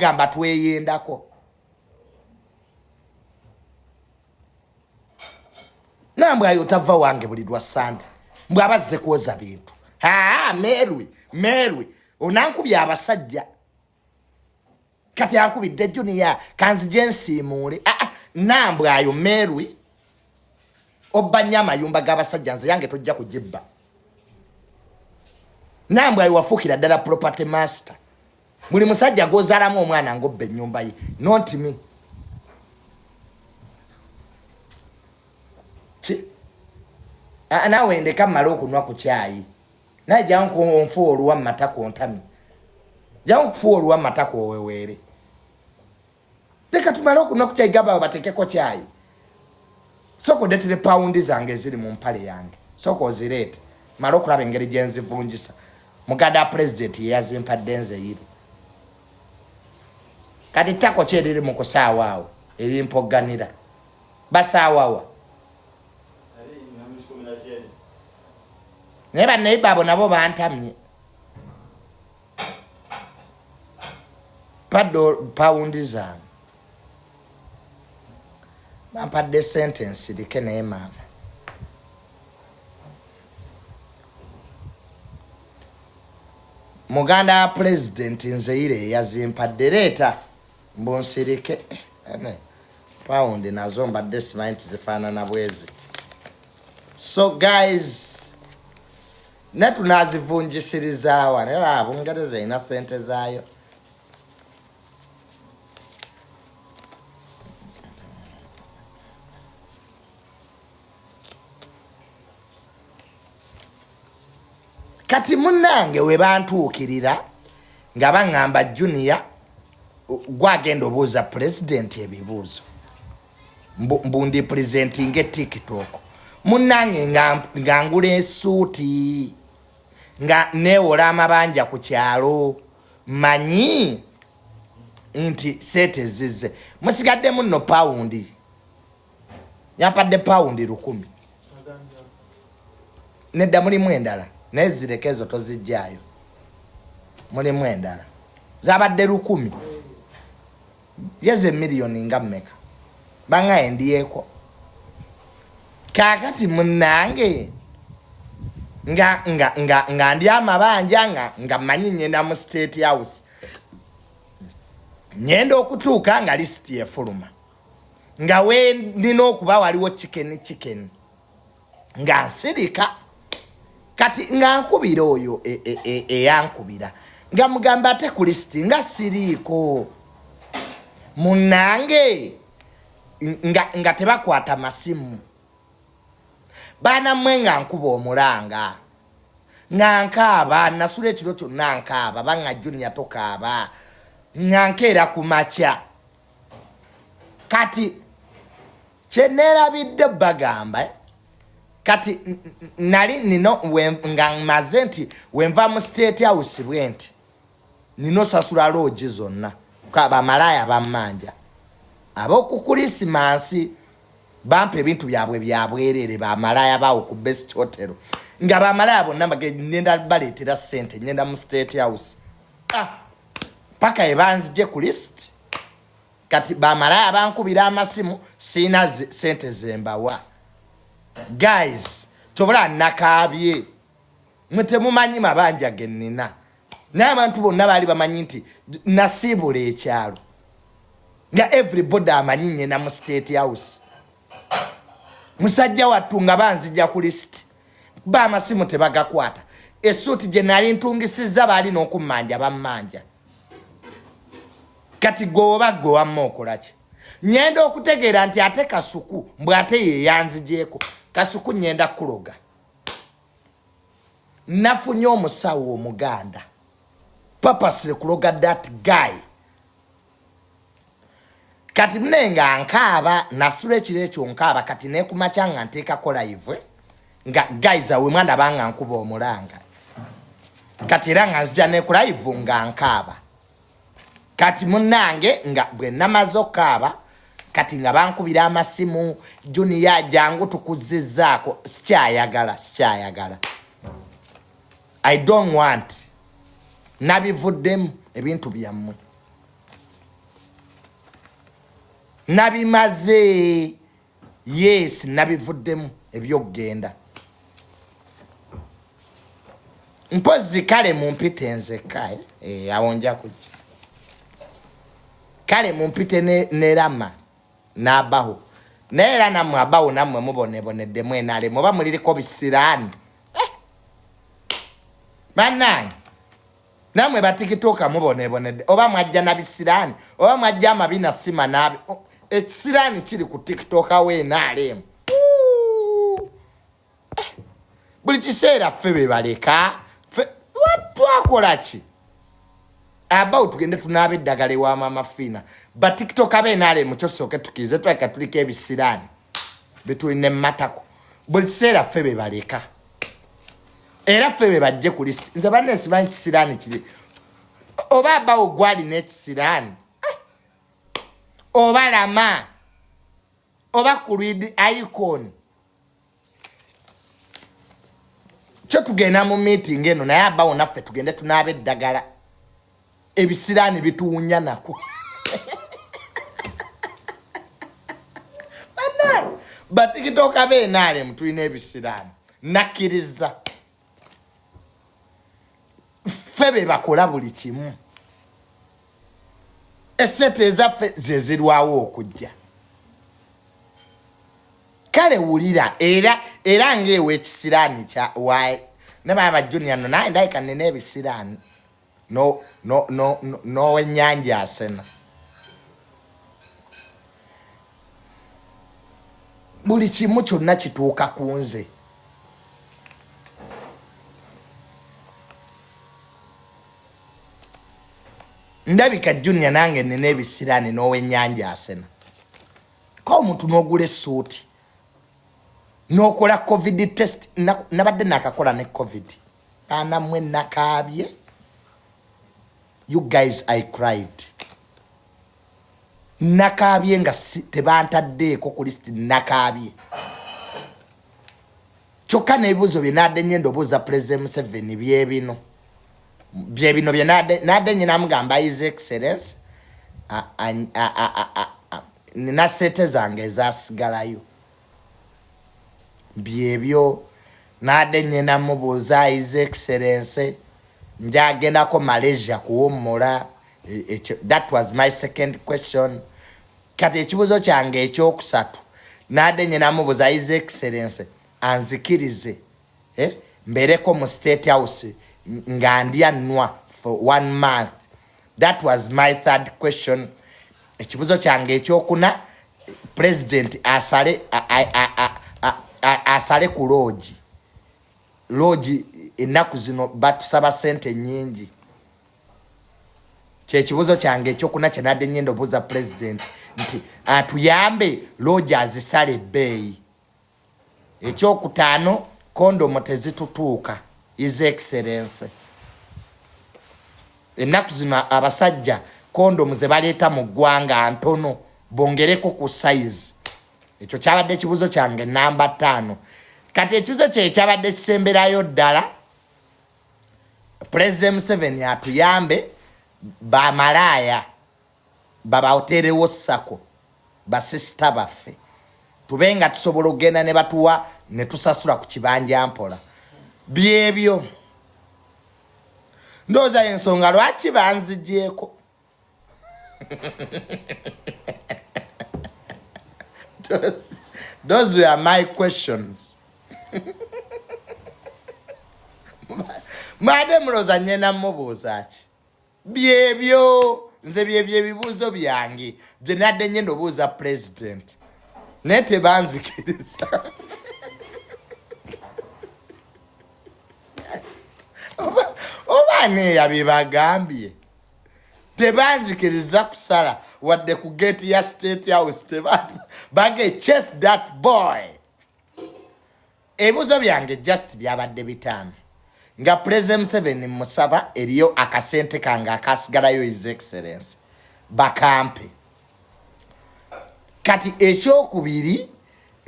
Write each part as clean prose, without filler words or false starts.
gamba tweyendako nambwe ayo tava wange buli lwa Sunday mbwe abazze kwoza bintu Merwi onankubya abasajja kati akubidde Junior kanzije nsiimuule nambwe ayo Merwi obanya amayumba g'abasajja nze yange tojja kugibba nambwe ayo wafukira ddala property master buli musajja gozaalamu omwana ngobbe ennyumba ye not me nawe ndeka mmala okunwa ku kyayi naye jangu onfuwa oluwa matako ntami jangu kufuwa oluwa matako oweweere leka tumala okunwa ku kyayi gaba batekeko kyayi soko detere paundi zange ziri mu mpale yange soko ozirete mala okulaba engeri gye nzivunjisa mugada president yazimpadde nzeyiri kati tako kyeriri mu kusaawa awo erimpoganira basaawawa naye bannayibba abo nabo bantamye paundi zange bampadde sentence like naye maama muganda president nzeire yazimpadde leeta mbonsirike paundi nazo mbadde simanyi zifaanana bweziti so guys netunazivunjisirizaawa naye Bungereza ina sente zaayo kati munnange we bantuukirira nga baŋŋamba Junior gwagenda obuuza president ebibuuzo mbundi presentinga TikTok munnange nga ngula esuuti nga neewola amabanja ku kyalo manyi nti sente zizze musigaddemu nno paundi yampadde paundi 100 nedda mulimu endala naye zirekezo tozijjaayo mulimu endala zabadde 100 yeze miliyoni nga mmeka banga endiyeeko kakati munnange nga ndi amabanja nga manyi nyenda mu State House nyenda okutuuka nga listi efuluma nga we ndina okuba waliwo chicken nga nsirika kati nga nkubira oyo eyankubira nga mugamba ate ku listi nga siriiko munnange nga tebakwata masimu baana mmwe nga nkuba omulanga nga nkaaba nasula ekiro kyonna nkaaba banga Junior tokaaba nga nkeera ku makya kati kyeneerabidde bagamba kati nali nino nga maze nti wenva mu State House bwenti nino sasula loogi zonna bamalaya bammanja ab'oku Krismasi bampa ebintu byabwe byabwerere bamalaya bawo ku Best Hotel nga bamalaya bonna ngenda baleetera ssente ngenda mu State House paka ebanzije ku list kati bamalaya bankubira amasimu sina ssente zembawa guys tobola nakaabye mutemumanyi mabanja gennina n'abantu bonna baali bamanyi nti nasiibula ekyalo nga everybody amanyi nyina mu State House musajja wattu nga banzijja ku list ba amasimu tebagakwata esuuti gye nali ntungisizza baali n'okummanja bammanja kati gwoba gwe wamma okolaki nyenda okutegeera nti ate Kasuku mbwe ate yeyanzijeeko Kasuku nyenda kuloga nafunye omusawo omuganda purposely kuloga that guy kati mnenga nkaaba nasula ekiro ekyo nkaaba kati nekumakya nga nteekako live nga guys awe mwana banga nkuba omulanga kati era nga nzija neku live nga nkaaba kati munnange nga bwe namaze okkaaba kati nga bankubira amasimu Junior jangu tukuzizzaako sikyayagala I don't want nabivuddemu ebintu byammwe nabimaze yes nabivuddemu ebyogenda mpozi kale mumpite nzeka awonja kujja kale mumpite ne rama nabaho nera namwe abawo namwe mubonebonedde mwenale muba muliriko bisirani mananyi namwe batikitoka mubonebonedde oba mwajja na bisirani oba mwajja amabina sima nabi ekisirani kiri ku tiktoka wenale buli kiseera ffe bebaleka twakolaki abawo tugende tunaaba eddagala ewa mama fina batiktoka benale mukyosooke tukize twaka tuliko ebisirani betulina emmatako buli kiseera ffe bebaleka era ffe bebajje ku listi nze banne simanyi kisirani kiri oba abawo gwali n'ekisirani oba lama oba ku read icon kyo tugenda mu meeting eno naye abawo naffe tugende tunaaba eddagala ebisirani bituwunya nako bana batikitoka benale mutulina ebisirani nakkiriza febe bakola buli kimu esete ezaffe zezirwawo okujja kale wulira era ngewe ekisirani kya wae ne baba junior no naye ndayika nene ebisirani no wenyanja asena buli kimu kyonna kituuka ku nze ndabika junior nange nene ebisirani no wenyanja asena ko omuntu n'ogula essuuti n'okola covid test nabadde nakakola ne covid ana mwe nakabye you guys I cried nakabye nga tebantaddeeko ku list nakabye kyokka n'ebibuzo bye nadde nye ndobooza Pulezident Museveni byebino bye nadde nye namugamba his excellence nina sente zange ezasigalayo byebyo nadde nye namubuuza his excellence njagendako Malaysia kuwummula that was my second question kati ekibuzo kyange ekyokusatu nadde nye namubuuza his excellence anzikirize mbereko mu state house nga ndyanwa for 1 month that was my third question ekibuzo kyange ekyokuna president asale ku lodge ennaku zino batusaba sente nyingi kyekibuzo kyange ekyokuna kyenadde nyendo buuza president nti atuyambe lodge azisale ebbeeyi ekyokutaano kondomu tezitutuuka his excellence ennaku zino abasajja kondomu ze baleeta mu ggwanga ntono bongereko ku size ekyo kyabadde ekibuzo kyange namba 5 kati ekibuzo kye kyabadde kisemberayo ddala Pulezident Museveni atuyambe bamalaaya babaterewo sako basisita baffe tubenga tusobola okugenda ne batuwa ne tusasula ku kibanja mpola byebyo ndooza ensonga lwaki banzigyeko those were my questions madam Rosa nyena mubuuza ki byebyo nze byebyo ebibuuzo byange bye nadde nyenda obuuza president naye tebanzikiriza oba neeyabye bagambye tebanzikiriza kusala wadde ku gate ya state house bage chase that boy ebibuuzo byange just byabadde 5 nga Pulezident Museveni musaba eriyo akasente kange akasigalayo his excellence bakampe kati ekyokubiri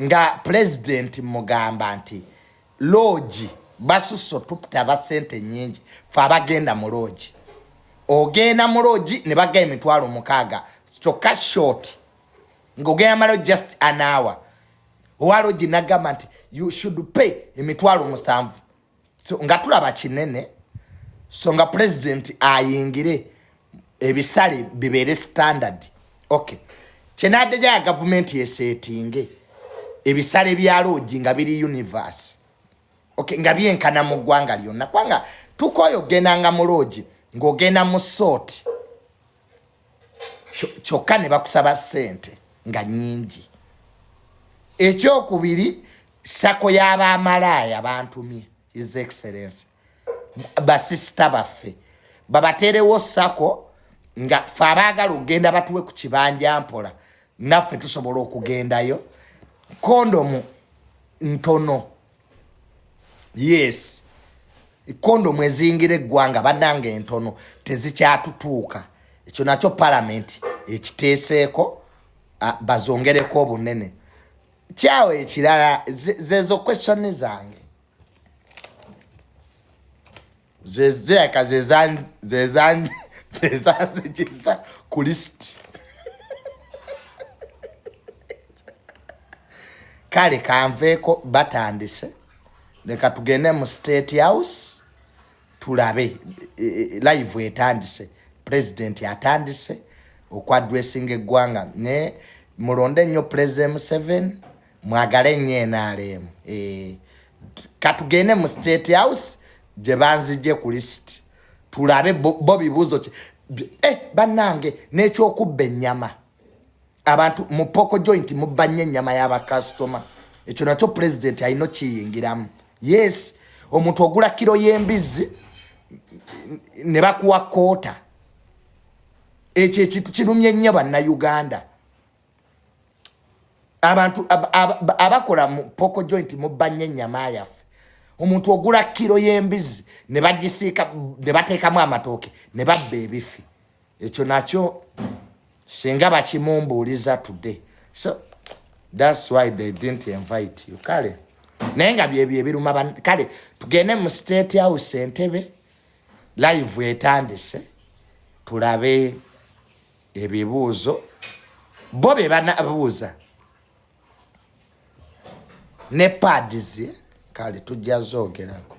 nga president mugamba nti lodge basusso tutaba sente nyingi fa bagenda mu lodge ogenda mu lodge ne bagaya 60,000 kyokka short ngogenda malo just an hour walo jinagamba nti you should pay emitwalo 7 so nga tulaba kinene so nga president ayingire ebisale bibere standard okay chenade ja government yesetting ebisale bya loji nga biri universe okay nga byenkana mu gwanga lyonna kwanga tukoyo genanga mu loji ngogenda mu sort kyokka ne bakusaba sente nga nyingi ekyokubiri sako y'abamalaya bantumye his excellence basista baffe babaterewo sako nga fabaagala ogenda batuwe ku kibanja mpola naffe tusobola okugendayo kondomu ntono yes kondomu ezingire eggwanga bannange entono tezikyatutuuka ekyo nakyo parliament ekiteeseeko bazongereko obunene kyawe ekirala zezo question zange zezanzikisa ku list kale kanveeko batandise leka tugende mu state house tulabe live etandise president atandise okwadressing eggwanga ne mulonde nnyo president Museveni mwagale nnyo NRM katugende mu state house je banzije ku list tulabe Bobby buzo bannange n'ekyokubba ennyama abantu mu poko joint mubanye ennyama y'aba customer ekyo nakyo president ayino kiyingiramu yes omuntu ogula kilo y'embizi ne bakuwa kota ekyo ekintu kirumye nnyo bannayuganda abantu abakola mu poko joint mubanye ennyama yaffe omuntu ogula kilo y'embizi ne bagisiika ne bateekamu amatooke ne babba ebifi ekyo nakyo singa bakimumbuuliza today so that's why they didn't invite you kale naye nga byebyo ebiruma kale tugende mu state house Entebbe live etandise tulabe ebibuuzo bo be banabuuza ne pads kale tujja zoogerako